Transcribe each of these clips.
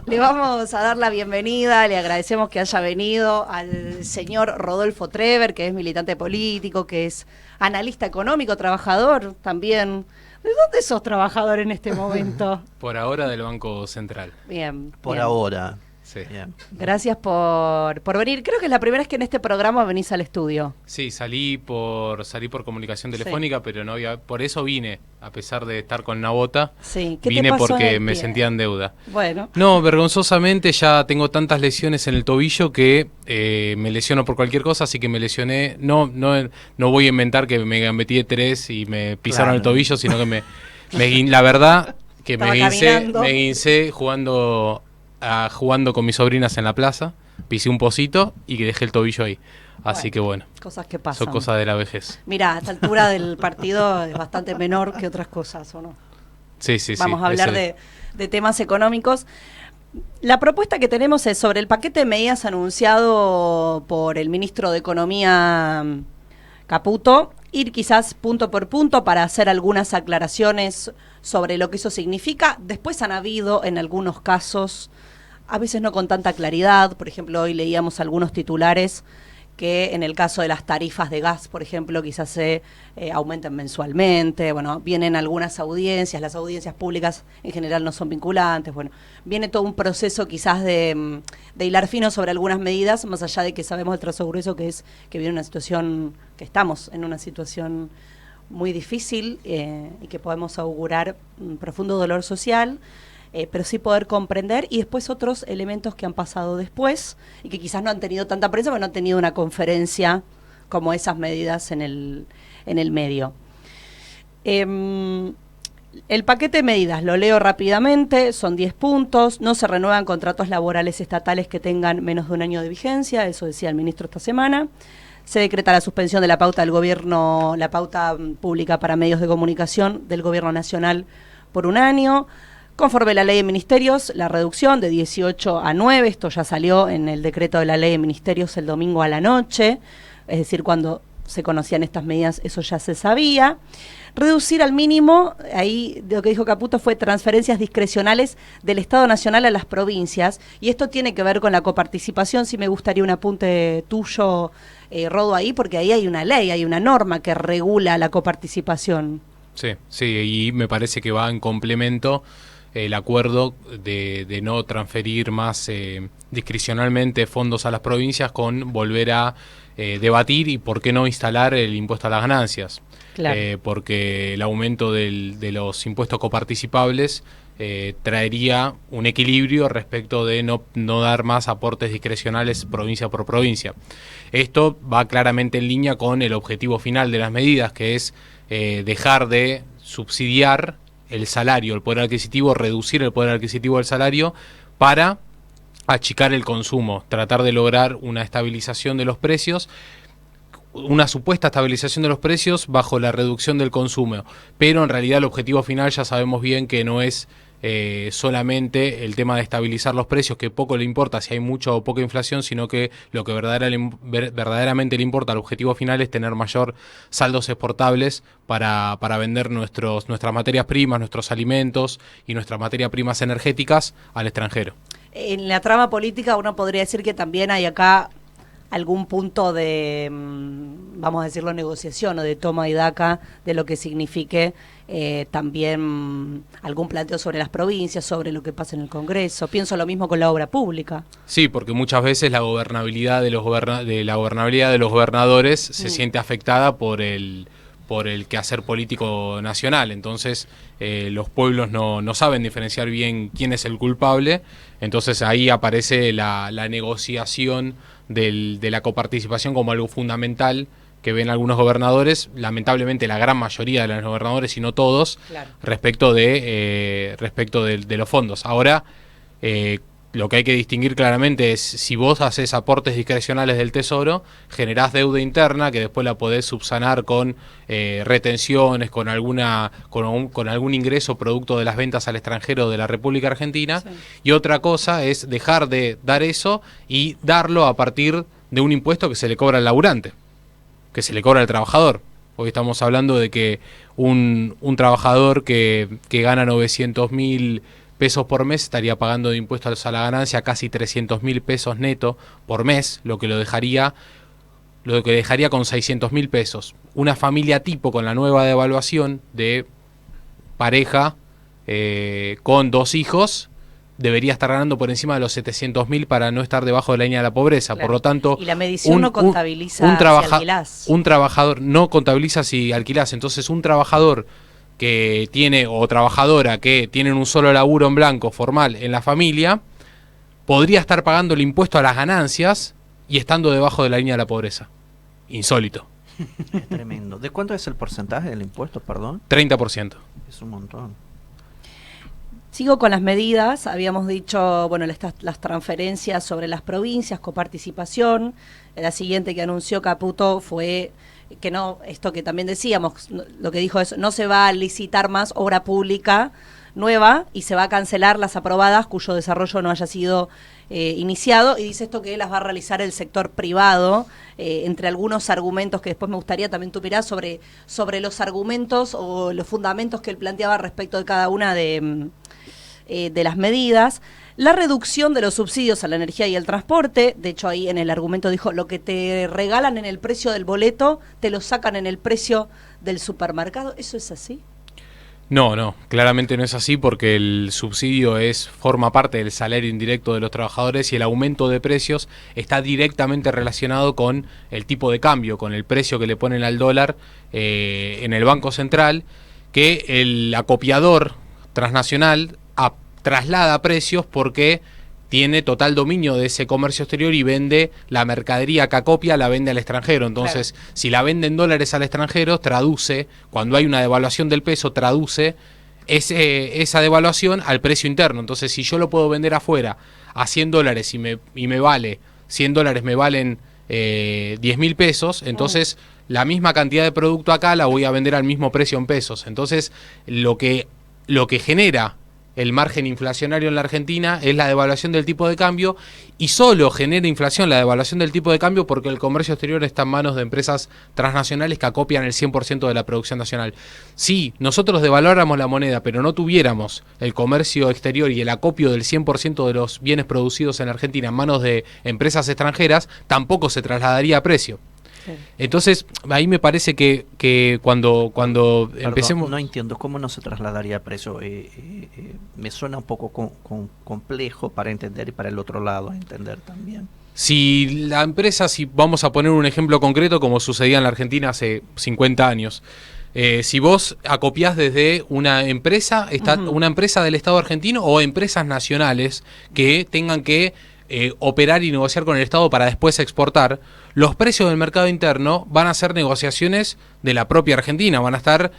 Le vamos a dar la bienvenida, le agradecemos que haya venido al señor Rodolfo Trever, que es militante político, que es analista económico, trabajador también. ¿De dónde sos trabajador en este momento? Por ahora del Banco Central. Bien. Por bien. ahora. Sí. Bien. Gracias por venir. Creo que es la primera vez que en este programa venís al estudio. Sí, salí por comunicación telefónica, pero no había, por eso vine, a pesar de estar con una bota. Sí. ¿Qué te Vine pasó en porque el me pie? sentía en deuda. Bueno. No, vergonzosamente ya tengo tantas lesiones en el tobillo que me lesiono por cualquier cosa, así que me lesioné. No voy a inventar que me gambeteé de 3 y me pisaron el tobillo, sino que la verdad que Estaba me caminando. guincé jugando con mis sobrinas en la plaza, pisé un pocito y que dejé el tobillo ahí. Así que bueno, Cosas que pasan. son cosas de la vejez. Mira, a esta altura del partido es bastante menor que otras cosas, ¿o no? Sí. Vamos a hablar de temas económicos. La propuesta que tenemos es sobre el paquete de medidas anunciado por el ministro de Economía, Caputo, ir quizás punto por punto para hacer algunas aclaraciones sobre lo que eso significa. Después han habido en algunos casos, a veces no con tanta claridad, por ejemplo, hoy leíamos algunos titulares que en el caso de las tarifas de gas, por ejemplo, quizás se aumenten mensualmente. Bueno, vienen algunas audiencias, las audiencias públicas en general no son vinculantes. Bueno, viene todo un proceso quizás de hilar fino sobre algunas medidas, más allá de que sabemos el trazo grueso que es que viene una situación, que estamos en una situación muy difícil y que podemos augurar un profundo dolor social. Pero sí poder comprender, y después otros elementos que han pasado después y que quizás no han tenido tanta prensa, pero no han tenido una conferencia como esas medidas en el medio. El paquete de medidas, lo leo rápidamente, son 10 puntos, no se renuevan contratos laborales estatales que tengan menos de un año de vigencia, eso decía el ministro esta semana. Se decreta la suspensión de la pauta del gobierno, la pauta pública para medios de comunicación del gobierno nacional por un año. Conforme la ley de ministerios, la reducción de 18 a 9, esto ya salió en el decreto de la ley de ministerios el domingo a la noche, es decir, cuando se conocían estas medidas, eso ya se sabía. Reducir al mínimo, ahí lo que dijo Caputo fue transferencias discrecionales del Estado Nacional a las provincias, y esto tiene que ver con la coparticipación. Sí me gustaría un apunte tuyo, Rodo, ahí, porque ahí hay una ley, hay una norma que regula la coparticipación. Sí, y me parece que va en complemento el acuerdo de no transferir más discrecionalmente fondos a las provincias con volver a debatir y por qué no instalar el impuesto a las ganancias. Claro. Porque el aumento de los impuestos coparticipables traería un equilibrio respecto de no dar más aportes discrecionales provincia por provincia. Esto va claramente en línea con el objetivo final de las medidas, que es dejar de subsidiar el salario, el poder adquisitivo, reducir el poder adquisitivo del salario para achicar el consumo, tratar de lograr una estabilización de los precios, una supuesta estabilización de los precios bajo la reducción del consumo, pero en realidad el objetivo final ya sabemos bien que no es solamente el tema de estabilizar los precios, que poco le importa si hay mucha o poca inflación, sino que lo que verdaderamente le importa al objetivo final es tener mayor saldos exportables para vender nuestras materias primas, nuestros alimentos y nuestras materias primas energéticas al extranjero. En la trama política uno podría decir que también hay acá algún punto de, vamos a decirlo, negociación o de toma y daca de lo que signifique también algún planteo sobre las provincias, sobre lo que pasa en el Congreso. Pienso lo mismo con la obra pública. Sí, porque muchas veces la gobernabilidad de los gobernadores se siente afectada por el quehacer político nacional. Entonces los pueblos no saben diferenciar bien quién es el culpable. Entonces ahí aparece la negociación de la coparticipación como algo fundamental que ven algunos gobernadores, lamentablemente la gran mayoría de los gobernadores, y no todos, claro, respecto de los fondos. Ahora, lo que hay que distinguir claramente es, si vos haces aportes discrecionales del Tesoro, generás deuda interna que después la podés subsanar con retenciones, con algún ingreso producto de las ventas al extranjero de la República Argentina, sí. Y otra cosa es dejar de dar eso y darlo a partir de un impuesto que se le cobra al laburante, que se le cobra al trabajador. Hoy estamos hablando de que un trabajador que gana 900.000 pesos por mes, estaría pagando de impuestos a la ganancia casi 300.000 pesos neto por mes, lo que dejaría con 600.000 pesos. Una familia tipo con la nueva devaluación de pareja con 2 hijos debería estar ganando por encima de los 700.000 para no estar debajo de la línea de la pobreza. Claro. Por lo tanto, y la medición no contabiliza si alquilás. Un trabajador no contabiliza si alquilás. Entonces, un trabajador que tiene, o trabajadora que tienen un solo laburo en blanco formal en la familia, podría estar pagando el impuesto a las ganancias y estando debajo de la línea de la pobreza. Insólito. Es tremendo. ¿De cuánto es el porcentaje del impuesto, perdón? 30%. Es un montón. Sigo con las medidas. Habíamos dicho, bueno, las transferencias sobre las provincias, coparticipación. La siguiente que anunció Caputo fue que no, esto que también decíamos, lo que dijo es, no se va a licitar más obra pública nueva y se va a cancelar las aprobadas cuyo desarrollo no haya sido iniciado, y dice esto que las va a realizar el sector privado, entre algunos argumentos que después me gustaría también tú mirás sobre los argumentos o los fundamentos que él planteaba respecto de cada una de las medidas. La reducción de los subsidios a la energía y el transporte, de hecho ahí en el argumento dijo, lo que te regalan en el precio del boleto, te lo sacan en el precio del supermercado. ¿Eso es así? No, claramente no es así, porque el subsidio forma parte del salario indirecto de los trabajadores y el aumento de precios está directamente relacionado con el tipo de cambio, con el precio que le ponen al dólar en el Banco Central, que el acopiador transnacional traslada precios porque tiene total dominio de ese comercio exterior y vende la mercadería que acopia, la vende al extranjero. Entonces, claro, si la vende en dólares al extranjero, traduce, cuando hay una devaluación del peso, traduce esa devaluación al precio interno. Entonces, si yo lo puedo vender afuera a $100 y me vale, $100 me valen 10.000 pesos, entonces la misma cantidad de producto acá la voy a vender al mismo precio en pesos. Entonces, lo que genera el margen inflacionario en la Argentina es la devaluación del tipo de cambio, y solo genera inflación la devaluación del tipo de cambio porque el comercio exterior está en manos de empresas transnacionales que acopian el 100% de la producción nacional. Si nosotros devaluáramos la moneda pero no tuviéramos el comercio exterior y el acopio del 100% de los bienes producidos en Argentina en manos de empresas extranjeras, tampoco se trasladaría a precio. Entonces, ahí me parece que cuando Perdón, empecemos... No entiendo, ¿cómo no se trasladaría a precio? Me suena un poco complejo para entender y para el otro lado entender también. Si la empresa, si vamos a poner un ejemplo concreto como sucedía en la Argentina hace 50 años, si vos acopiás desde una empresa, una empresa del Estado argentino o empresas nacionales que tengan que operar y negociar con el Estado para después exportar, los precios del mercado interno van a ser negociaciones de la propia Argentina, van a estar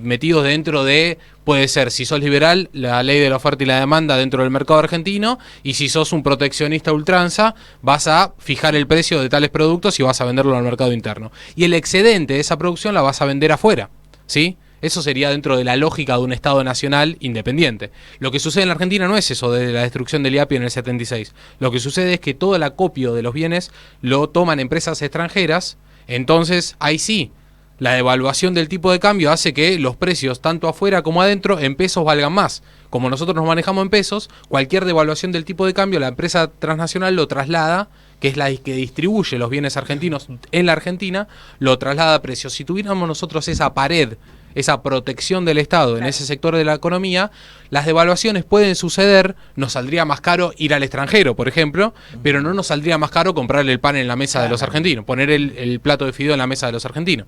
metidos dentro de, puede ser, si sos liberal, la ley de la oferta y la demanda dentro del mercado argentino, y si sos un proteccionista a ultranza, vas a fijar el precio de tales productos y vas a venderlo al mercado interno. Y el excedente de esa producción la vas a vender afuera, ¿sí? Eso sería dentro de la lógica de un Estado nacional independiente. Lo que sucede en la Argentina no es eso de la destrucción del IAPI en el 76. Lo que sucede es que todo el acopio de los bienes lo toman empresas extranjeras. Entonces, ahí sí, la devaluación del tipo de cambio hace que los precios, tanto afuera como adentro, en pesos valgan más. Como nosotros nos manejamos en pesos, cualquier devaluación del tipo de cambio, la empresa transnacional lo traslada, que es la que distribuye los bienes argentinos en la Argentina, lo traslada a precios. Si tuviéramos nosotros esa pared, esa protección del Estado en ese sector de la economía, las devaluaciones pueden suceder, nos saldría más caro ir al extranjero, por ejemplo, pero no nos saldría más caro comprarle el pan en la mesa de los argentinos, poner el plato de fideo en la mesa de los argentinos.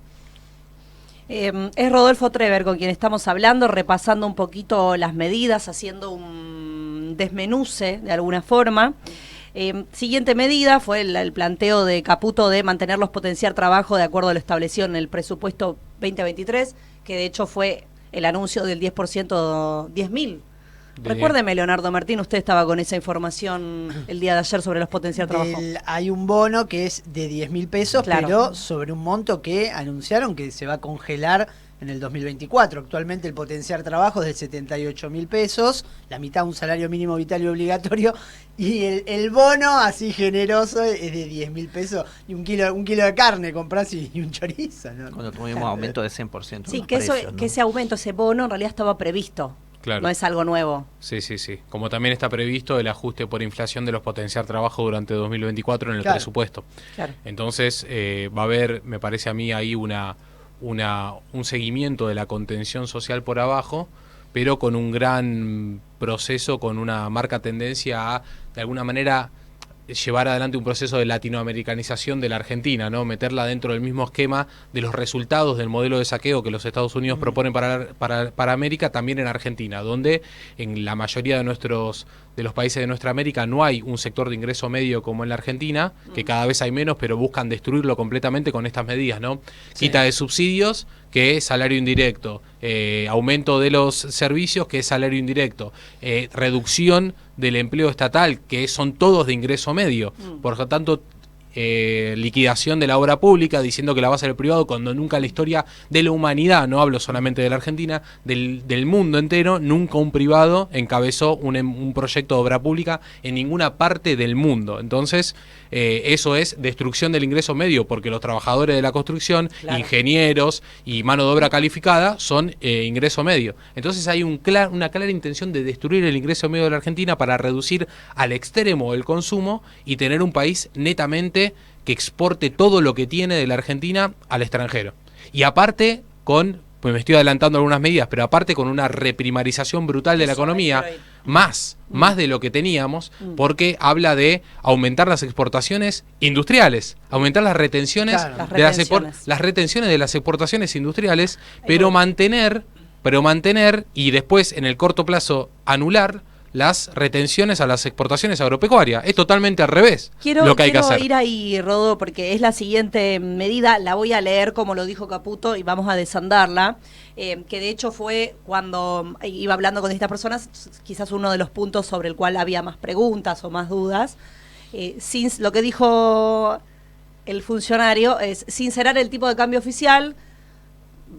Es Rodolfo Trever con quien estamos hablando, repasando un poquito las medidas, haciendo un desmenuce de alguna forma. Siguiente medida fue el planteo de Caputo de mantenerlos, potenciar trabajo de acuerdo a lo establecido en el presupuesto 2023, que de hecho fue el anuncio del 10%, 10.000. Recuérdeme, Leonardo Martín, usted estaba con esa información el día de ayer sobre los potenciar trabajo. Hay un bono que es de 10.000 pesos, claro, pero sobre un monto que anunciaron que se va a congelar en el 2024. Actualmente el potenciar trabajo es de 78.000 pesos, la mitad un salario mínimo vital y obligatorio, y el bono así generoso es de 10.000 pesos, y un kilo de carne compras y un chorizo, ¿no? Cuando tuvimos aumento de 100%. Sí, que ese aumento, ese bono en realidad estaba previsto. Claro. No es algo nuevo. Sí, sí, sí. Como también está previsto el ajuste por inflación de los potenciar trabajo durante 2024 en el Claro. presupuesto. Claro. Entonces va a haber, me parece a mí, ahí un seguimiento de la contención social por abajo, pero con un gran proceso, con una marca tendencia a, de alguna manera, llevar adelante un proceso de latinoamericanización de la Argentina, ¿no? Meterla dentro del mismo esquema de los resultados del modelo de saqueo que los Estados Unidos proponen para América, también en Argentina, donde en la mayoría de los países de nuestra América no hay un sector de ingreso medio como en la Argentina, que cada vez hay menos, pero buscan destruirlo completamente con estas medidas, ¿no? Sí. Quita de subsidios, que es salario indirecto, aumento de los servicios, que es salario indirecto, reducción del empleo estatal, que son todos de ingreso medio. Por lo tanto, liquidación de la obra pública, diciendo que la va a hacer el privado, cuando nunca en la historia de la humanidad, no hablo solamente de la Argentina, del mundo entero, nunca un privado encabezó un proyecto de obra pública en ninguna parte del mundo. Entonces, eso es destrucción del ingreso medio, porque los trabajadores de la construcción, Claro. ingenieros y mano de obra calificada son ingreso medio. Entonces hay una clara intención de destruir el ingreso medio de la Argentina para reducir al extremo el consumo y tener un país netamente que exporte todo lo que tiene de la Argentina al extranjero. Y aparte pues me estoy adelantando algunas medidas, pero aparte con una reprimarización brutal de la Eso, economía, quiero ir. más de lo que teníamos, porque habla de aumentar las exportaciones industriales, aumentar las retenciones, Claro. Las de las retenciones. las retenciones de las exportaciones industriales, Ahí pero voy. mantener y después en el corto plazo anular las retenciones a las exportaciones agropecuarias. Es totalmente al revés lo que hay que hacer. Ir ahí, Rodo, porque es la siguiente medida, la voy a leer como lo dijo Caputo y vamos a desandarla, que de hecho fue cuando iba hablando con estas personas, quizás uno de los puntos sobre el cual había más preguntas o más dudas. Lo que dijo el funcionario es sincerar el tipo de cambio oficial,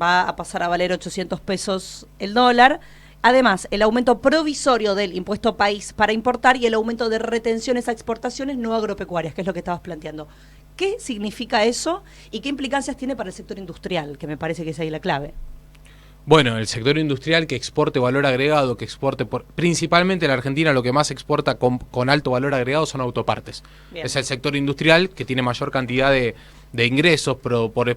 va a pasar a valer 800 pesos el dólar. Además, el aumento provisorio del impuesto país para importar y el aumento de retenciones a exportaciones no agropecuarias, que es lo que estabas planteando. ¿Qué significa eso y qué implicancias tiene para el sector industrial? Que me parece que es ahí la clave. Bueno, el sector industrial que exporte valor agregado, principalmente la Argentina lo que más exporta con alto valor agregado son autopartes. Bien. Es el sector industrial que tiene mayor cantidad de ingresos,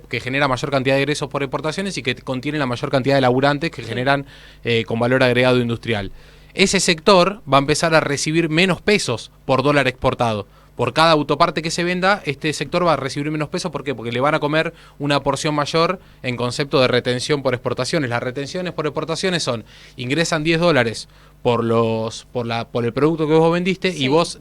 que genera mayor cantidad de ingresos por exportaciones y que contiene la mayor cantidad de laburantes que generan con valor agregado industrial. Ese sector va a empezar a recibir menos pesos por dólar exportado. Por cada autoparte que se venda, este sector va a recibir menos pesos. ¿Por qué? Porque le van a comer una porción mayor en concepto de retención por exportaciones. Las retenciones por exportaciones ingresan $10 por el producto que vos vendiste, Sí. y vos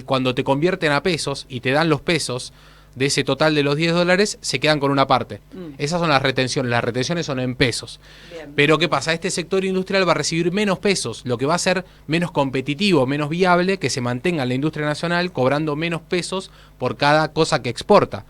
cuando te convierten a pesos y te dan los pesos de ese total de los $10, se quedan con una parte. Esas son las retenciones son en pesos. Bien. Pero ¿qué pasa? Este sector industrial va a recibir menos pesos, lo que va a ser menos competitivo, menos viable que se mantenga en la industria nacional cobrando menos pesos por cada cosa que exporta.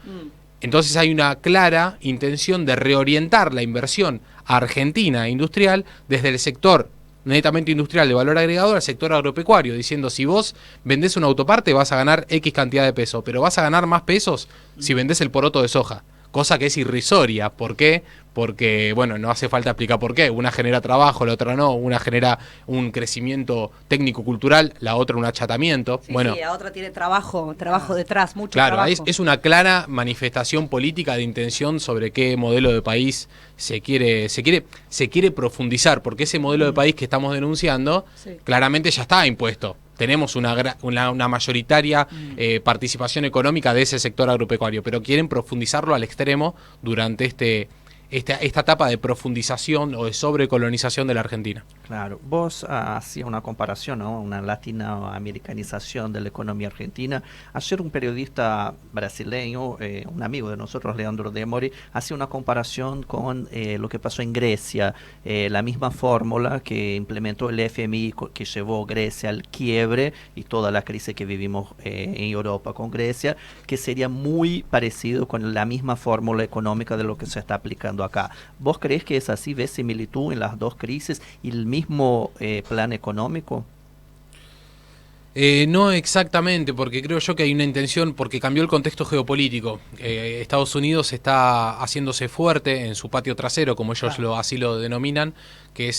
Entonces hay una clara intención de reorientar la inversión argentina industrial desde el sector netamente industrial de valor agregado al sector agropecuario, diciendo: si vos vendés una autoparte vas a ganar X cantidad de pesos, pero vas a ganar más pesos si vendés el poroto de soja, cosa que es irrisoria. ¿Por qué? Porque, bueno, no hace falta explicar por qué. Una genera trabajo, la otra no. Una genera un crecimiento técnico-cultural, la otra un achatamiento. Sí, bueno, sí, la otra tiene trabajo detrás, mucho claro, trabajo. es una clara manifestación política de intención sobre qué modelo de país se quiere profundizar, porque ese modelo de país que estamos denunciando Sí. claramente ya está impuesto. Tenemos una mayoritaria participación económica de ese sector agropecuario, pero quieren profundizarlo al extremo durante esta etapa de profundización o de sobrecolonización de la Argentina. Claro, vos hacías una comparación, ¿no? Una latinoamericanización de la economía argentina. Ayer un periodista brasileño, un amigo de nosotros, Leandro Demori, hacía una comparación con lo que pasó en Grecia, la misma fórmula que implementó el FMI, que llevó Grecia al quiebre y toda la crisis que vivimos en Europa con Grecia, que sería muy parecido con la misma fórmula económica de lo que se está aplicando acá. ¿Vos creés que es así? ¿Ves similitud en las dos crisis y el mismo plan económico? No exactamente, porque creo yo que hay una intención, porque cambió el contexto geopolítico. Estados Unidos está haciéndose fuerte en su patio trasero, como ellos así lo denominan, que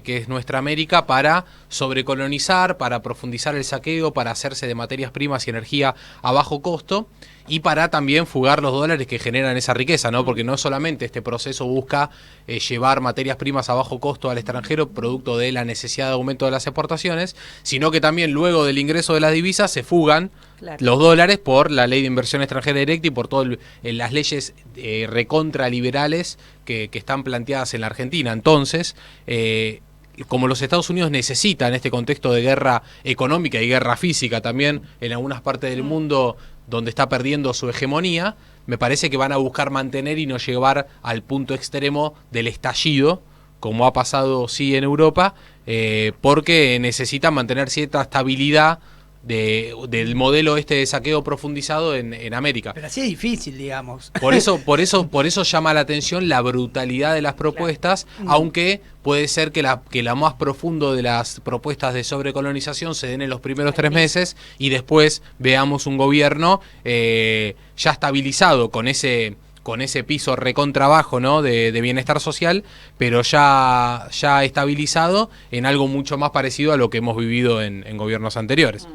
es nuestra América, para sobrecolonizar, para profundizar el saqueo, para hacerse de materias primas y energía a bajo costo, y para también fugar los dólares que generan esa riqueza, ¿no? Porque no solamente este proceso busca llevar materias primas a bajo costo al extranjero, producto de la necesidad de aumento de las exportaciones, sino que también luego del ingreso de las divisas se fugan los dólares por la ley de inversión extranjera directa y por todas las leyes recontraliberales que están planteadas en la Argentina. Entonces, como los Estados Unidos necesitan este contexto de guerra económica y guerra física también en algunas partes del mundo donde está perdiendo su hegemonía, me parece que van a buscar mantener y no llevar al punto extremo del estallido, como ha pasado sí en Europa, porque necesitan mantener cierta estabilidad del modelo de saqueo profundizado en América. Pero así es difícil, digamos. Por eso llama la atención la brutalidad de las propuestas, aunque puede ser que la más profundo de las propuestas de sobrecolonización se den en los primeros 3 meses y después veamos un gobierno ya estabilizado con ese piso recontrabajo, ¿no? de bienestar social, pero ya estabilizado en algo mucho más parecido a lo que hemos vivido en gobiernos anteriores.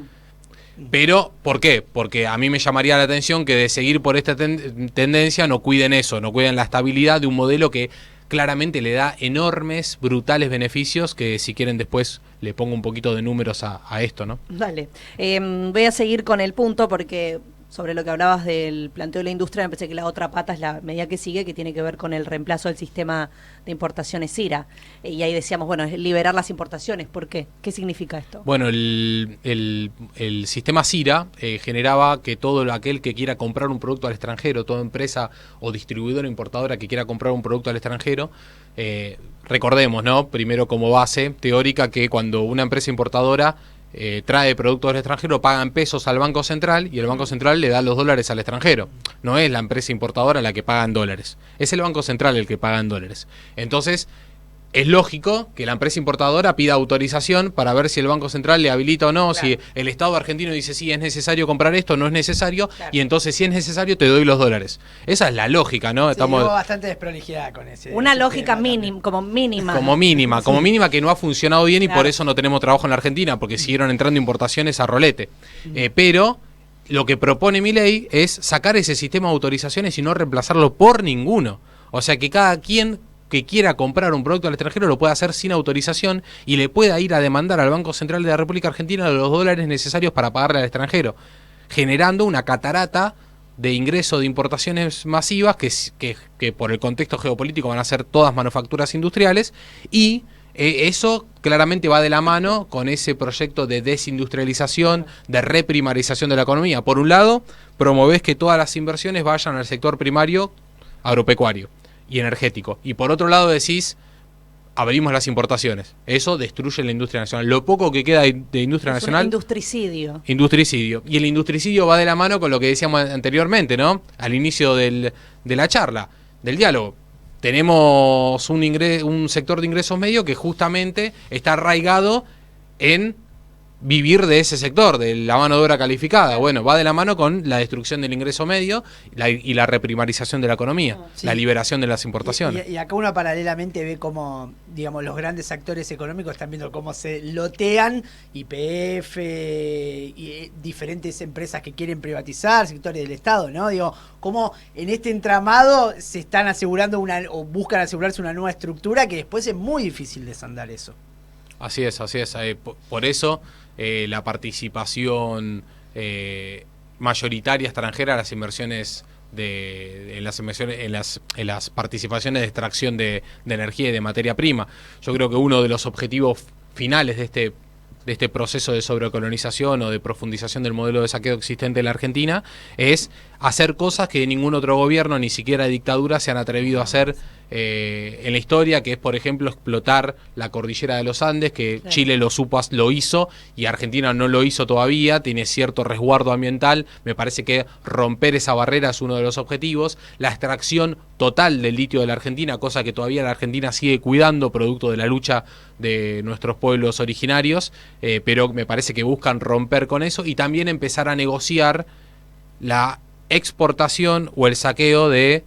Pero, ¿por qué? Porque a mí me llamaría la atención que de seguir por esta tendencia no cuiden eso, no cuiden la estabilidad de un modelo que claramente le da enormes, brutales beneficios, que si quieren después le pongo un poquito de números a esto, ¿no? Dale. Voy a seguir con el punto porque sobre lo que hablabas del planteo de la industria, me parece que la otra pata es la medida que sigue, que tiene que ver con el reemplazo del sistema de importaciones CIRA. Y ahí decíamos, bueno, es liberar las importaciones. ¿Por qué? ¿Qué significa esto? Bueno, el sistema CIRA generaba que todo aquel que quiera comprar un producto al extranjero, toda empresa o distribuidora o importadora que quiera comprar un producto al extranjero, recordemos, ¿no? Primero como base teórica que cuando una empresa importadora trae productos del extranjero, pagan pesos al Banco Central y el Banco Central le da los dólares al extranjero. No es la empresa importadora la que paga en dólares, es el Banco Central el que paga en dólares. Entonces, es lógico que la empresa importadora pida autorización para ver si el Banco Central le habilita o no, si el Estado argentino dice sí, es necesario comprar esto, no es necesario, y entonces si es necesario te doy los dólares. Esa es la lógica, ¿no? Estamos bastante desprolijidad con ese. Una lógica mínima, como mínima. Como mínima que no ha funcionado bien y por eso no tenemos trabajo en la Argentina, porque siguieron entrando importaciones a rolete. Pero lo que propone mi ley es sacar ese sistema de autorizaciones y no reemplazarlo por ninguno. O sea que cada quien que quiera comprar un producto al extranjero lo puede hacer sin autorización y le pueda ir a demandar al Banco Central de la República Argentina los dólares necesarios para pagarle al extranjero, generando una catarata de ingreso de importaciones masivas que por el contexto geopolítico van a ser todas manufacturas industriales y eso claramente va de la mano con ese proyecto de desindustrialización, de reprimarización de la economía. Por un lado, promovés que todas las inversiones vayan al sector primario agropecuario y energético. Y por otro lado decís, abrimos las importaciones. Eso destruye la industria nacional. Lo poco que queda de industria nacional... Industricidio. Industricidio. Y el industricidio va de la mano con lo que decíamos anteriormente, ¿no? Al inicio de la charla, del diálogo. Tenemos un sector de ingresos medio que justamente está arraigado en vivir de ese sector, de la mano de obra calificada. Bueno, va de la mano con la destrucción del ingreso medio y la reprimarización de la economía, la liberación de las importaciones. Y acá uno paralelamente ve cómo, digamos, los grandes actores económicos están viendo cómo se lotean YPF y diferentes empresas que quieren privatizar, sectores del Estado, ¿no? Digo, cómo en este entramado se están asegurando o buscan asegurarse una nueva estructura que después es muy difícil desandar eso. Así es. Por eso la participación mayoritaria extranjera a las inversiones en las participaciones de extracción de energía y de materia prima. Yo creo que uno de los objetivos finales de este proceso de sobrecolonización o de profundización del modelo de saqueo existente en la Argentina es hacer cosas que ningún otro gobierno, ni siquiera dictadura, se han atrevido a hacer en la historia, que es, por ejemplo, explotar la cordillera de los Andes, que Sí. Chile lo hizo y Argentina no lo hizo todavía, tiene cierto resguardo ambiental. Me parece que romper esa barrera es uno de los objetivos. La extracción total del litio de la Argentina, cosa que todavía la Argentina sigue cuidando, producto de la lucha de nuestros pueblos originarios, pero me parece que buscan romper con eso y también empezar a negociar la exportación o el saqueo de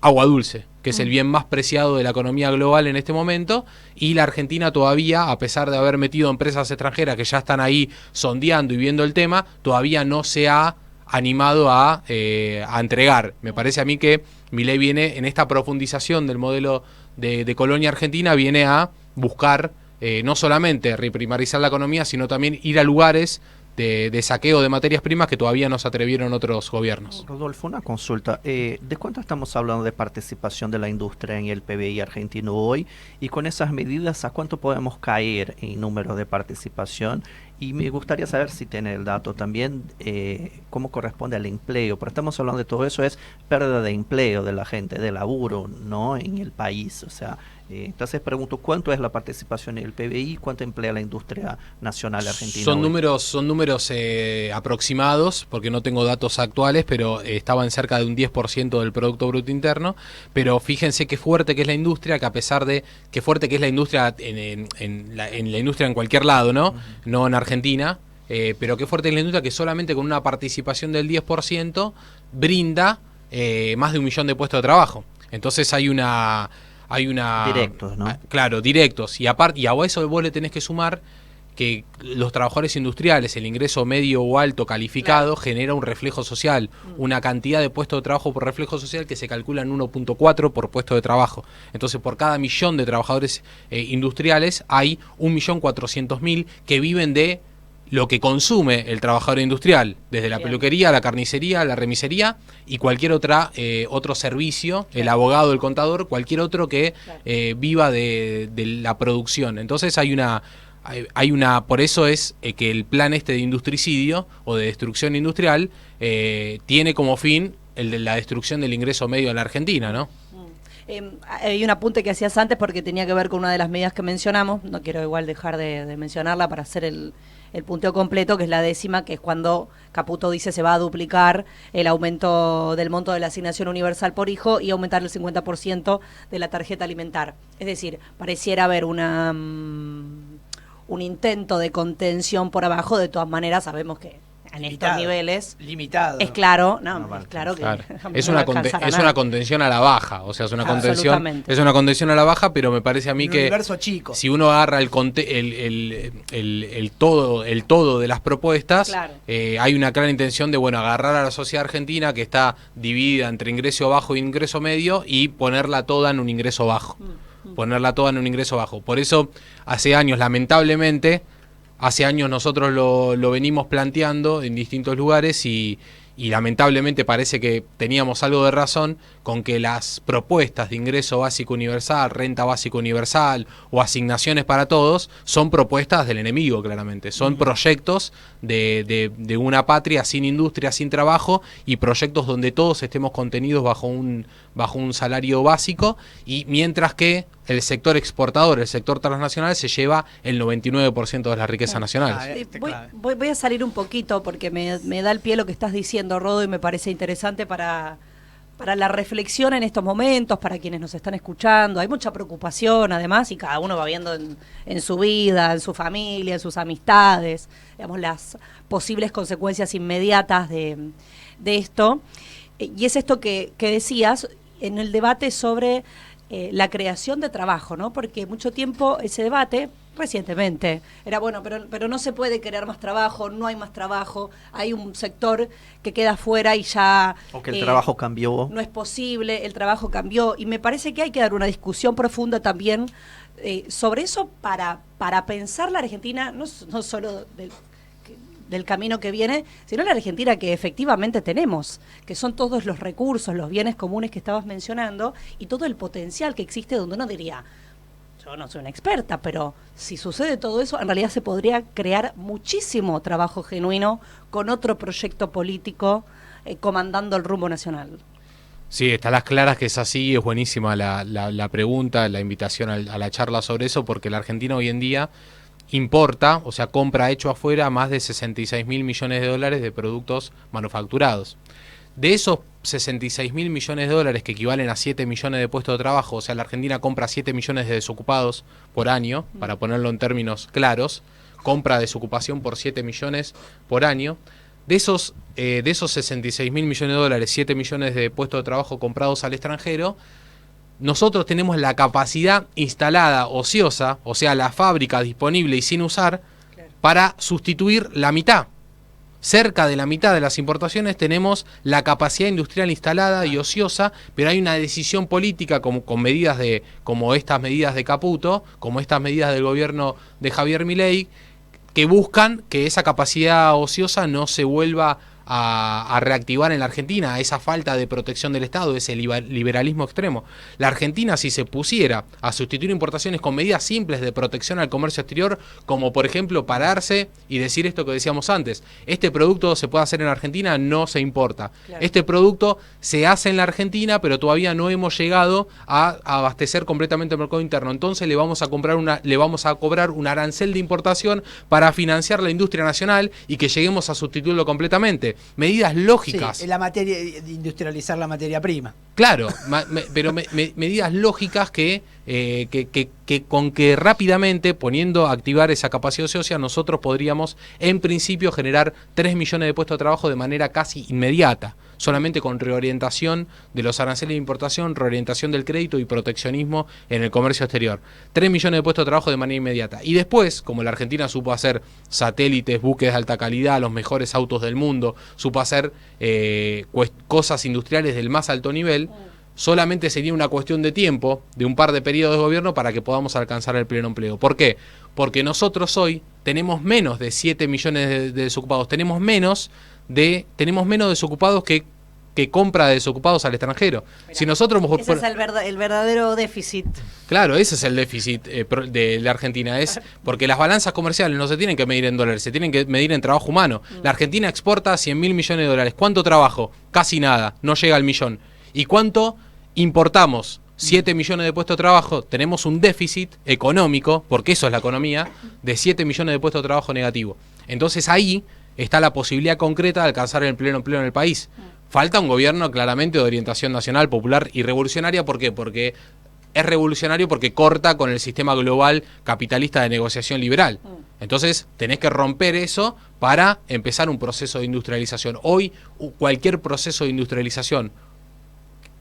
agua dulce, que es el bien más preciado de la economía global en este momento, y la Argentina todavía, a pesar de haber metido empresas extranjeras que ya están ahí sondeando y viendo el tema, todavía no se ha animado a entregar. Me parece a mí que Milei viene en esta profundización del modelo de colonia argentina, viene a buscar no solamente reprimarizar la economía, sino también ir a lugares de saqueo de materias primas que todavía no se atrevieron otros gobiernos. Rodolfo, una consulta. ¿De cuánto estamos hablando de participación de la industria en el PBI argentino hoy? Y con esas medidas, ¿a cuánto podemos caer en número de participación? Y me gustaría saber si tiene el dato también, cómo corresponde al empleo. Pero estamos hablando de todo eso, es pérdida de empleo de la gente, de laburo, ¿no? En el país. O sea, entonces pregunto, ¿cuánto es la participación en el PBI? ¿Cuánto emplea la industria nacional argentina Son hoy? son números aproximados, porque no tengo datos actuales, pero estaban cerca de un 10% del Producto Bruto Interno. Pero fíjense qué fuerte que es la industria, que a pesar de qué fuerte que es la industria en la industria en cualquier lado, ¿no? No en Argentina, pero qué fuerte es la industria que solamente con una participación del 10% brinda más de 1 millón de puestos de trabajo. Entonces hay una Directos, ¿no? Claro, directos. Y aparte, y a eso vos le tenés que sumar que los trabajadores industriales, el ingreso medio o alto calificado, genera un reflejo social, una cantidad de puestos de trabajo por reflejo social que se calcula en 1.4 por puesto de trabajo. Entonces, por cada millón de trabajadores industriales hay 1.400.000 que viven de lo que consume el trabajador industrial, desde la Bien. peluquería, la carnicería, la remisería y cualquier otro servicio, el abogado, el contador, cualquier otro que viva de la producción. Entonces hay una, por eso es que el plan este de industricidio o de destrucción industrial tiene como fin el de la destrucción del ingreso medio en la Argentina, ¿no? Hay un apunte que hacías antes porque tenía que ver con una de las medidas que mencionamos, no quiero igual dejar de mencionarla para hacer el punteo completo, que es la 10ª, que es cuando Caputo dice se va a duplicar el aumento del monto de la asignación universal por hijo y aumentar el 50% de la tarjeta alimentar. Es decir, pareciera haber un intento de contención por abajo. De todas maneras sabemos que en estos niveles limitado. es claro, va es claro que Claro. no Es va una a alcanzar a es nada. una contención a la baja, o sea, es una Absolutamente. contención a la baja, pero me parece a mí Un que universo chico. si uno agarra el todo de las propuestas, Claro. hay una clara intención de agarrar a la sociedad argentina que está dividida entre ingreso bajo e ingreso medio y ponerla toda en un ingreso bajo. Ponerla toda en un ingreso bajo. Por eso hace años, lamentablemente, nosotros lo venimos planteando en distintos lugares y lamentablemente parece que teníamos algo de razón con que las propuestas de ingreso básico universal, renta básica universal o asignaciones para todos son propuestas del enemigo, claramente. Son proyectos de una patria sin industria, sin trabajo y proyectos donde todos estemos contenidos bajo un salario básico, y mientras que el sector exportador, el sector transnacional, se lleva el 99% de la riqueza nacional. Sí, voy a salir un poquito porque me da el pie lo que estás diciendo, Rodo, y me parece interesante para la reflexión en estos momentos, para quienes nos están escuchando. Hay mucha preocupación, además, y cada uno va viendo en su vida, en su familia, en sus amistades, digamos, las posibles consecuencias inmediatas de esto. Y es esto que decías en el debate sobre la creación de trabajo, ¿no? Porque mucho tiempo ese debate, recientemente, era pero no se puede crear más trabajo, no hay más trabajo, hay un sector que queda fuera y ya... O que el trabajo cambió. No es posible, el trabajo cambió, y me parece que hay que dar una discusión profunda también sobre eso para pensar la Argentina, no solo del camino que viene, sino la Argentina que efectivamente tenemos, que son todos los recursos, los bienes comunes que estabas mencionando y todo el potencial que existe, donde uno diría, yo no soy una experta, pero si sucede todo eso, en realidad se podría crear muchísimo trabajo genuino con otro proyecto político comandando el rumbo nacional. Sí, está a las claras que es así, es buenísima la pregunta, la invitación a la charla sobre eso, porque la Argentina hoy en día importa, o sea, compra hecho afuera más de 66.000 millones de dólares de productos manufacturados. De esos 66.000 millones de dólares, que equivalen a 7 millones de puestos de trabajo, o sea, la Argentina compra 7 millones de desocupados por año, para ponerlo en términos claros, compra desocupación por 7 millones por año. De esos 66.000 millones de dólares, 7 millones de puestos de trabajo comprados al extranjero, nosotros tenemos la capacidad instalada ociosa, o sea, la fábrica disponible y sin usar, para sustituir la mitad. Cerca de la mitad de las importaciones tenemos la capacidad industrial instalada y ociosa, pero hay una decisión política con medidas como estas medidas de Caputo, como estas medidas del gobierno de Javier Milei, que buscan que esa capacidad ociosa no se vuelva a reactivar en la Argentina, esa falta de protección del Estado, ese liberalismo extremo. La Argentina, si se pusiera a sustituir importaciones con medidas simples de protección al comercio exterior, como por ejemplo pararse y decir esto que decíamos antes: este producto se puede hacer en Argentina, no se importa. Claro. Este producto se hace en la Argentina, pero todavía no hemos llegado a abastecer completamente el mercado interno. Entonces le vamos a cobrar un arancel de importación para financiar la industria nacional y que lleguemos a sustituirlo completamente. Medidas lógicas. Sí, la materia, de industrializar la materia prima. Claro, pero medidas lógicas que con que rápidamente, poniendo a activar esa capacidad ociosa, nosotros podríamos, en principio, generar 3 millones de puestos de trabajo de manera casi inmediata, solamente con reorientación de los aranceles de importación, reorientación del crédito y proteccionismo en el comercio exterior. 3 millones de puestos de trabajo de manera inmediata. Y después, como la Argentina supo hacer satélites, buques de alta calidad, los mejores autos del mundo, supo hacer cosas industriales del más alto nivel, solamente sería una cuestión de tiempo, de un par de periodos de gobierno, para que podamos alcanzar el pleno empleo. ¿Por qué? Porque nosotros hoy tenemos menos de 7 millones de desocupados, tenemos menos desocupados que compra de desocupados al extranjero. Mirá, si nosotros ese es el verdadero déficit. Claro, ese es el déficit de la Argentina, es porque las balanzas comerciales no se tienen que medir en dólares, se tienen que medir en trabajo humano. La Argentina exporta 100.000 millones de dólares. ¿Cuánto trabajo? Casi nada, no llega al millón. ¿Y cuánto importamos? 7 millones de puestos de trabajo. Tenemos un déficit económico, porque eso es la economía, de 7 millones de puestos de trabajo negativo. Entonces ahí está la posibilidad concreta de alcanzar el pleno empleo en el país. Falta un gobierno claramente de orientación nacional, popular y revolucionaria. ¿Por qué? Porque es revolucionario, porque corta con el sistema global capitalista de negociación liberal. Entonces tenés que romper eso para empezar un proceso de industrialización. Hoy cualquier proceso de industrialización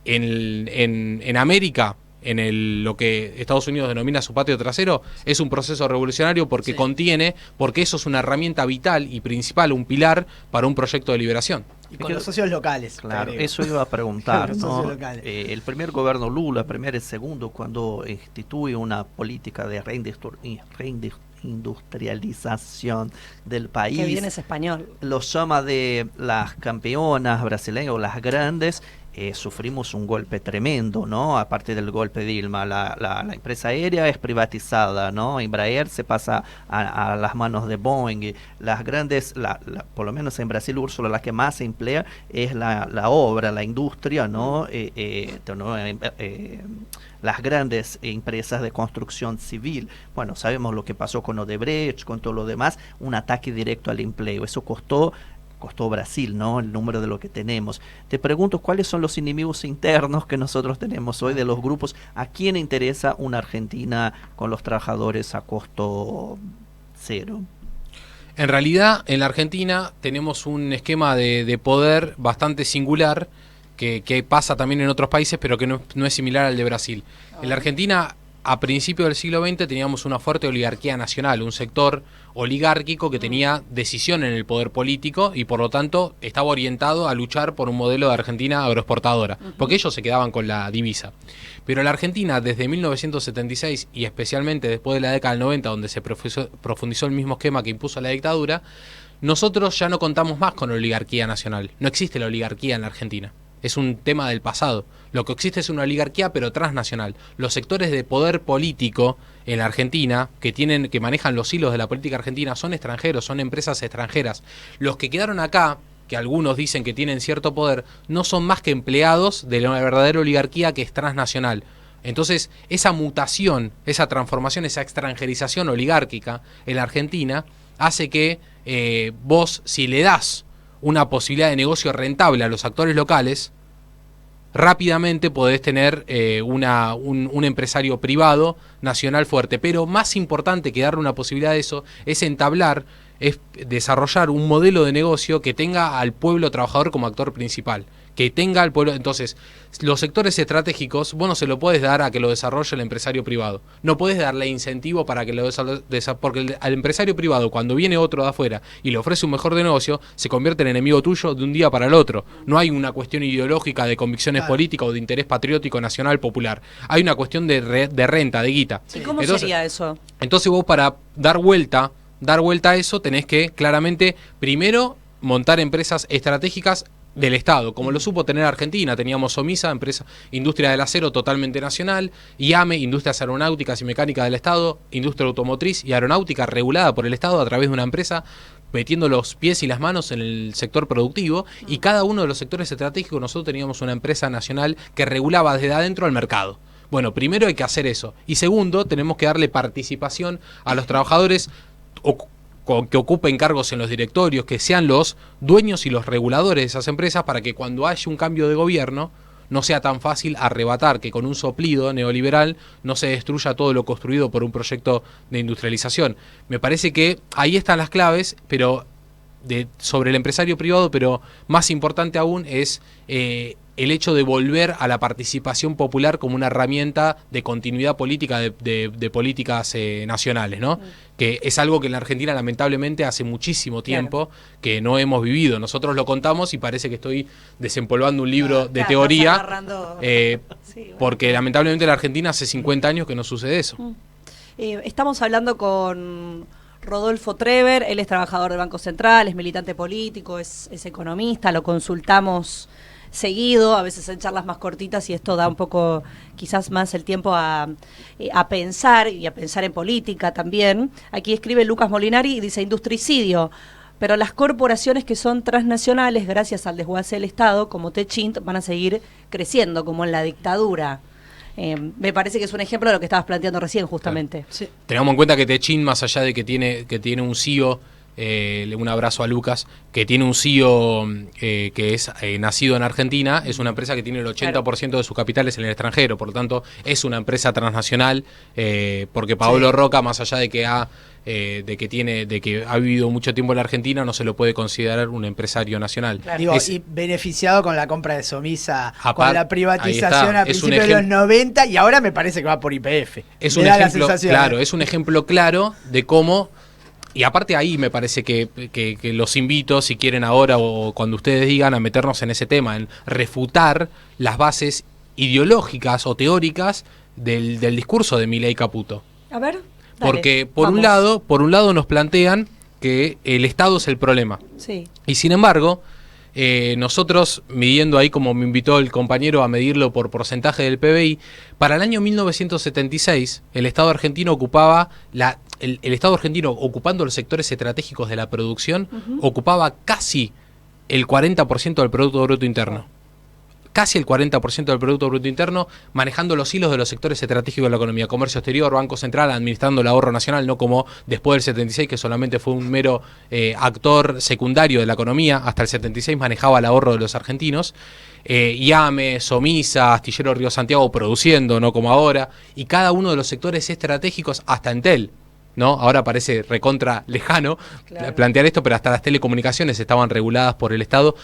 en América, lo que Estados Unidos denomina su patio trasero, es un proceso revolucionario porque porque eso es una herramienta vital y principal, un pilar para un proyecto de liberación. Y con los socios locales. Claro, eso iba a preguntar, ¿no? El primer gobierno Lula, primero y segundo, cuando instituye una política de reindustrialización del país. Que bien es español. Lo llama de las campeonas brasileñas o las grandes. Sufrimos un golpe tremendo, ¿no? Aparte del golpe de Dilma, la empresa aérea es privatizada, ¿no? Embraer se pasa a las manos de Boeing. Las grandes, por lo menos en Brasil, Úrsula, la que más se emplea es la obra, la industria, ¿no? Las grandes empresas de construcción civil. Bueno, sabemos lo que pasó con Odebrecht, con todo lo demás, un ataque directo al empleo. Eso costó Brasil, ¿no? El número de lo que tenemos. Te pregunto, ¿cuáles son los enemigos internos que nosotros tenemos hoy de los grupos? ¿A quién interesa una Argentina con los trabajadores a costo cero? En realidad, en la Argentina tenemos un esquema de poder bastante singular que pasa también en otros países, pero que no es similar al de Brasil. En la Argentina, a principios del siglo XX, teníamos una fuerte oligarquía nacional, un sector oligárquico que tenía decisión en el poder político y por lo tanto estaba orientado a luchar por un modelo de Argentina agroexportadora, porque ellos se quedaban con la divisa. Pero la Argentina, desde 1976 y especialmente después de la década del 90, donde se profundizó el mismo esquema que impuso la dictadura, nosotros ya no contamos más con oligarquía nacional. No existe la oligarquía en la Argentina. Es un tema del pasado. Lo que existe es una oligarquía, pero transnacional. Los sectores de poder político en la Argentina, que manejan los hilos de la política argentina, son extranjeros, son empresas extranjeras. Los que quedaron acá, que algunos dicen que tienen cierto poder, no son más que empleados de la verdadera oligarquía que es transnacional. Entonces, esa mutación, esa transformación, esa extranjerización oligárquica en la Argentina hace que vos, si le das una posibilidad de negocio rentable a los actores locales, rápidamente podés tener un empresario privado nacional fuerte. Pero más importante que darle una posibilidad de eso es es desarrollar un modelo de negocio que tenga al pueblo trabajador como actor principal, que tenga al pueblo. Entonces, los sectores estratégicos vos no se lo podés dar a que lo desarrolle el empresario privado, no podés darle incentivo para que lo desarrolle, porque al empresario privado, cuando viene otro de afuera y le ofrece un mejor de negocio, se convierte en enemigo tuyo de un día para el otro. No hay una cuestión ideológica de convicciones políticas o de interés patriótico nacional popular, hay una cuestión de renta, de guita. ¿Y cómo sería eso? Entonces vos, para dar vuelta a eso, tenés que claramente primero montar empresas estratégicas del Estado, como lo supo tener Argentina. Teníamos SOMISA, empresa industria del acero totalmente nacional, IAME, industrias aeronáuticas y mecánicas del Estado, industria automotriz y aeronáutica regulada por el Estado a través de una empresa, metiendo los pies y las manos en el sector productivo, y cada uno de los sectores estratégicos nosotros teníamos una empresa nacional que regulaba desde adentro al mercado. Bueno, primero hay que hacer eso, y segundo, tenemos que darle participación a los trabajadores que ocupen cargos en los directorios, que sean los dueños y los reguladores de esas empresas, para que cuando haya un cambio de gobierno no sea tan fácil arrebatar, que con un soplido neoliberal no se destruya todo lo construido por un proyecto de industrialización. Me parece que ahí están las claves, pero sobre el empresario privado, pero más importante aún es el hecho de volver a la participación popular como una herramienta de continuidad política de políticas nacionales, ¿no? Que es algo que en la Argentina lamentablemente hace muchísimo tiempo que no hemos vivido. Nosotros lo contamos y parece que estoy desempolvando un libro de teoría, porque lamentablemente en la Argentina hace 50 años que no sucede eso. Estamos hablando con Rodolfo Treber, él es trabajador del Banco Central, es militante político, es economista, lo consultamos seguido, a veces en charlas más cortitas, y esto da un poco, quizás más el tiempo a pensar, y a pensar en política también. Aquí escribe Lucas Molinari y dice: industricidio, pero las corporaciones que son transnacionales, gracias al desguace del Estado, como Techint, van a seguir creciendo, como en la dictadura. Me parece que es un ejemplo de lo que estabas planteando recién, justamente. Claro. Sí. Tengamos en cuenta que Techint, más allá de que tiene un CEO, un abrazo a Lucas, que tiene un CEO que es nacido en Argentina, es una empresa que tiene el 80% de sus capitales en el extranjero, por lo tanto es una empresa transnacional, porque Paolo Roca, más allá de que ha vivido mucho tiempo en la Argentina, no se lo puede considerar un empresario nacional. Claro. Digo, y beneficiado con la compra de SOMISA, con la privatización a principios de los 90, y ahora me parece que va por YPF. Es un ejemplo, claro, es un ejemplo claro de cómo. Y aparte ahí me parece que los invito, si quieren ahora o cuando ustedes digan, a meternos en ese tema, en refutar las bases ideológicas o teóricas del discurso de Milei Caputo. A ver, dale, porque por un lado nos plantean que el Estado es el problema. Sí. Y sin embargo, nosotros, midiendo ahí, como me invitó el compañero a medirlo por porcentaje del PBI, para el año 1976 el Estado argentino ocupaba el Estado argentino, ocupando los sectores estratégicos de la producción, ocupaba casi el 40% del Producto Bruto Interno. Casi el 40% del Producto Bruto Interno, manejando los hilos de los sectores estratégicos de la economía, comercio exterior, Banco Central, administrando el ahorro nacional, no como después del 76, que solamente fue un mero actor secundario de la economía. Hasta el 76 manejaba el ahorro de los argentinos. IAME, SOMISA, Astillero Río Santiago produciendo, no como ahora, y cada uno de los sectores estratégicos, hasta Entel, ¿no? Ahora parece recontra lejano plantear esto, pero hasta las telecomunicaciones estaban reguladas por el Estado.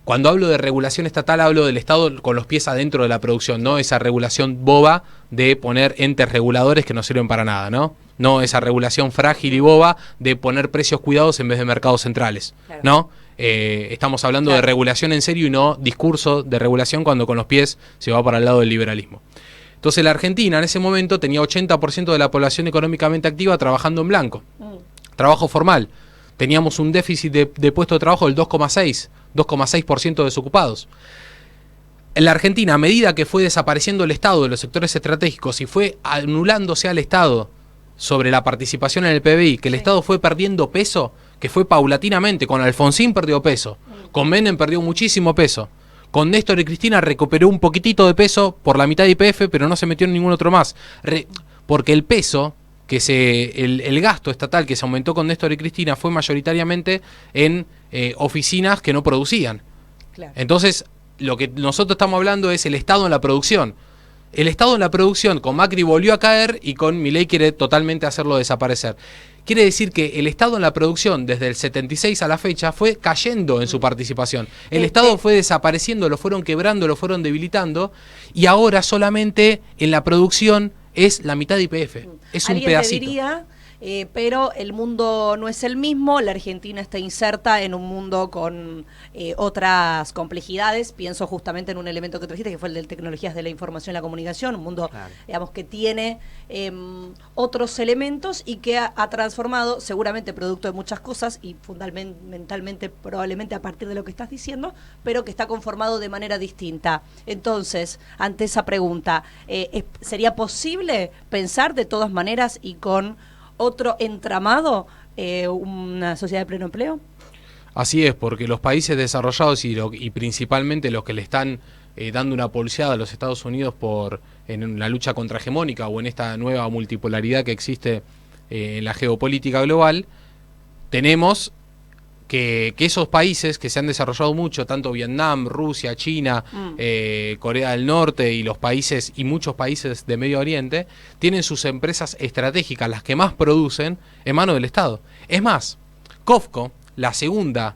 Cuando hablo de regulación estatal, hablo del Estado con los pies adentro de la producción, no esa regulación boba de poner entes reguladores que no sirven para nada, ¿no? No esa regulación frágil y boba de poner precios cuidados en vez de mercados centrales, ¿no? Estamos hablando de regulación en serio y no discurso de regulación cuando con los pies se va para el lado del liberalismo. Entonces la Argentina en ese momento tenía 80% de la población económicamente activa trabajando en blanco, trabajo formal. Teníamos un déficit de puestos de trabajo del 2,6% desocupados. En la Argentina, a medida que fue desapareciendo el Estado de los sectores estratégicos y fue anulándose al Estado sobre la participación en el PBI, que el Estado fue perdiendo peso, que fue paulatinamente. Con Alfonsín perdió peso, con Menem perdió muchísimo peso, con Néstor y Cristina recuperó un poquitito de peso por la mitad de YPF, pero no se metió en ningún otro más. Porque el peso, el gasto estatal que se aumentó con Néstor y Cristina fue mayoritariamente en oficinas que no producían. Claro. Entonces, lo que nosotros estamos hablando es el Estado en la producción. El Estado en la producción con Macri volvió a caer y con Milei quiere totalmente hacerlo desaparecer. Quiere decir que el Estado en la producción desde el 76 a la fecha fue cayendo en su participación. El Estado fue desapareciendo, lo fueron quebrando, lo fueron debilitando y ahora solamente en la producción es la mitad de YPF. Es un pedacito. Te diría, pero el mundo no es el mismo, la Argentina está inserta en un mundo con otras complejidades. Pienso justamente en un elemento que trajiste, que fue el de tecnologías de la información y la comunicación, un mundo, claro, digamos, que tiene otros elementos y que ha transformado, seguramente producto de muchas cosas y fundamentalmente, probablemente a partir de lo que estás diciendo, pero que está conformado de manera distinta. Entonces, ante esa pregunta, ¿sería posible pensar de todas maneras y con otro entramado, una sociedad de pleno empleo? Así es, porque los países desarrollados y principalmente los que le están dando una pulseada a los Estados Unidos en la lucha contrahegemónica o en esta nueva multipolaridad que existe en la geopolítica global, tenemos que esos países que se han desarrollado mucho, tanto Vietnam, Rusia, China, Corea del Norte y los países y muchos países de Medio Oriente, tienen sus empresas estratégicas, las que más producen, en manos del Estado. Es más, COFCO, la segunda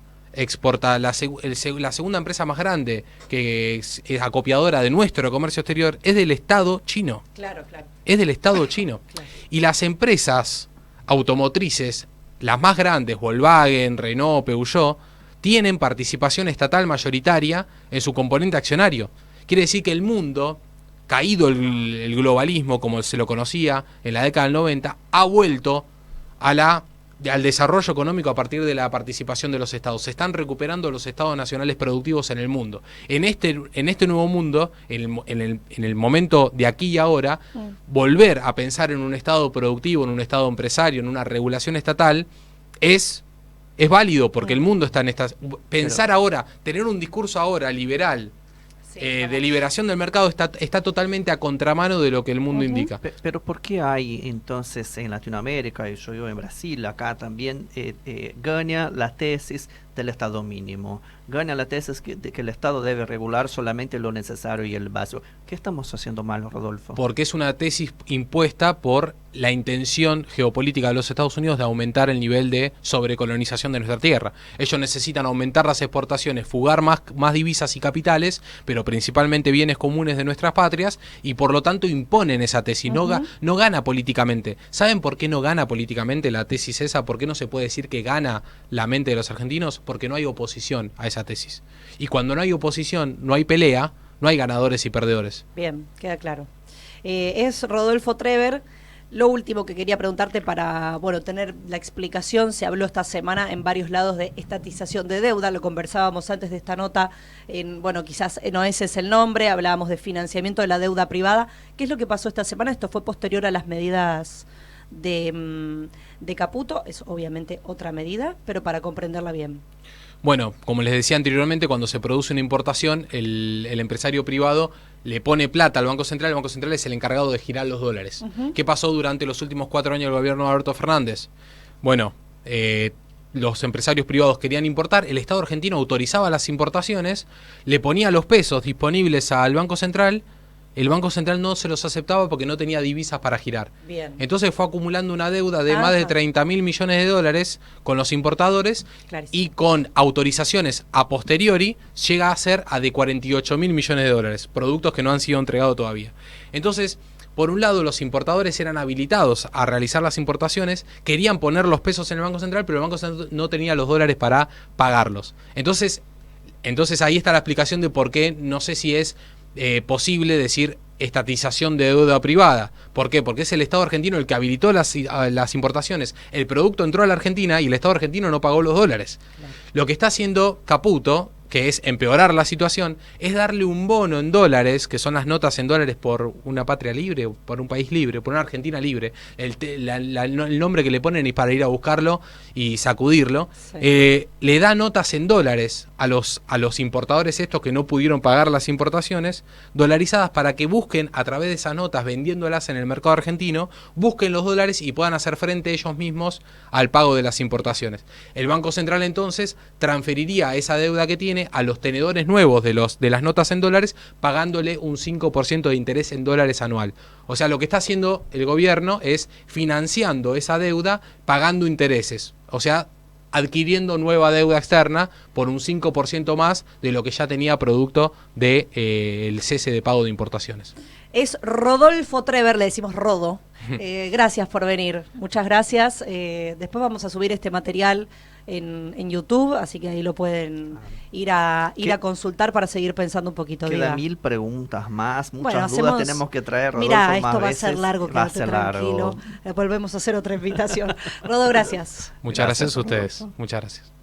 segunda empresa más grande que es acopiadora de nuestro comercio exterior, es del Estado chino. Claro, claro. Es del Estado chino. Claro. Y las empresas automotrices, las más grandes, Volkswagen, Renault, Peugeot, tienen participación estatal mayoritaria en su componente accionario. Quiere decir que el mundo, caído el globalismo como se lo conocía en la década del 90, ha vuelto al desarrollo económico a partir de la participación de los estados. Se están recuperando los estados nacionales productivos en el mundo. En este nuevo mundo, en el momento de aquí y ahora, volver a pensar en un estado productivo, en un estado empresario, en una regulación estatal, es válido, porque el mundo está en estas... Pensar ahora, tener un discurso ahora liberal, de liberación del mercado está totalmente a contramano de lo que el mundo indica. Pero ¿por qué hay entonces en Latinoamérica, y yo en Brasil, acá también, gana la tesis del Estado mínimo? Gana la tesis de que el Estado debe regular solamente lo necesario y el básico. ¿Qué estamos haciendo mal, Rodolfo? Porque es una tesis impuesta por la intención geopolítica de los Estados Unidos de aumentar el nivel de sobrecolonización de nuestra tierra. Ellos necesitan aumentar las exportaciones, fugar más divisas y capitales, pero principalmente bienes comunes de nuestras patrias, y por lo tanto imponen esa tesis. No gana políticamente. ¿Saben por qué no gana políticamente la tesis esa? ¿Por qué no se puede decir que gana la mente de los argentinos? Porque no hay oposición a esa tesis. Y cuando no hay oposición, no hay pelea, no hay ganadores y perdedores. Bien, queda claro. Es Rodolfo Treber. Lo último que quería preguntarte para tener la explicación, se habló esta semana en varios lados de estatización de deuda, lo conversábamos antes de esta nota, quizás no ese es el nombre, hablábamos de financiamiento de la deuda privada. ¿Qué es lo que pasó esta semana? Esto fue posterior a las medidas de Caputo, es obviamente otra medida, pero para comprenderla bien. Bueno, como les decía anteriormente, cuando se produce una importación, el empresario privado le pone plata al Banco Central. El Banco Central es el encargado de girar los dólares. ¿Qué pasó durante los últimos 4 años del gobierno de Alberto Fernández? Bueno, los empresarios privados querían importar, el Estado argentino autorizaba las importaciones, le ponía los pesos disponibles al Banco Central. El Banco Central no se los aceptaba porque no tenía divisas para girar. Bien. Entonces fue acumulando una deuda de más de 30.000 millones de dólares con los importadores. Clarísimo. Y con autorizaciones a posteriori llega a ser de 48.000 millones de dólares, productos que no han sido entregados todavía. Entonces, por un lado, los importadores eran habilitados a realizar las importaciones, querían poner los pesos en el Banco Central, pero el Banco Central no tenía los dólares para pagarlos. Entonces ahí está la explicación de por qué no sé si es posible decir estatización de deuda privada. ¿Por qué? Porque es el Estado argentino el que habilitó las importaciones. El producto entró a la Argentina y el Estado argentino no pagó los dólares. Claro. Lo que está haciendo Caputo, que es empeorar la situación, es darle un bono en dólares, que son las notas en dólares por una patria libre, por un país libre, por una Argentina libre, el nombre que le ponen es para ir a buscarlo y sacudirlo, le da notas en dólares a los importadores estos que no pudieron pagar las importaciones, dolarizadas, para que busquen a través de esas notas, vendiéndolas en el mercado argentino, busquen los dólares y puedan hacer frente ellos mismos al pago de las importaciones. El Banco Central entonces transferiría esa deuda que tiene a los tenedores nuevos de las notas en dólares, pagándole un 5% de interés en dólares anual. O sea, lo que está haciendo el gobierno es financiando esa deuda, pagando intereses. O sea, adquiriendo nueva deuda externa por un 5% más de lo que ya tenía producto de, el cese de pago de importaciones. Es Rodolfo Treber, le decimos Rodo. Gracias por venir, muchas gracias. Después vamos a subir este material en YouTube, así que ahí lo pueden ir a consultar para seguir pensando un poquito. Queda 1000 preguntas más, muchas bueno, dudas tenemos que traer, Rodolfo. Mira, esto más va veces. a ser largo, quédate tranquilo. Volvemos a hacer otra invitación. Rodo, gracias. Muchas gracias a ustedes. Muchas gracias.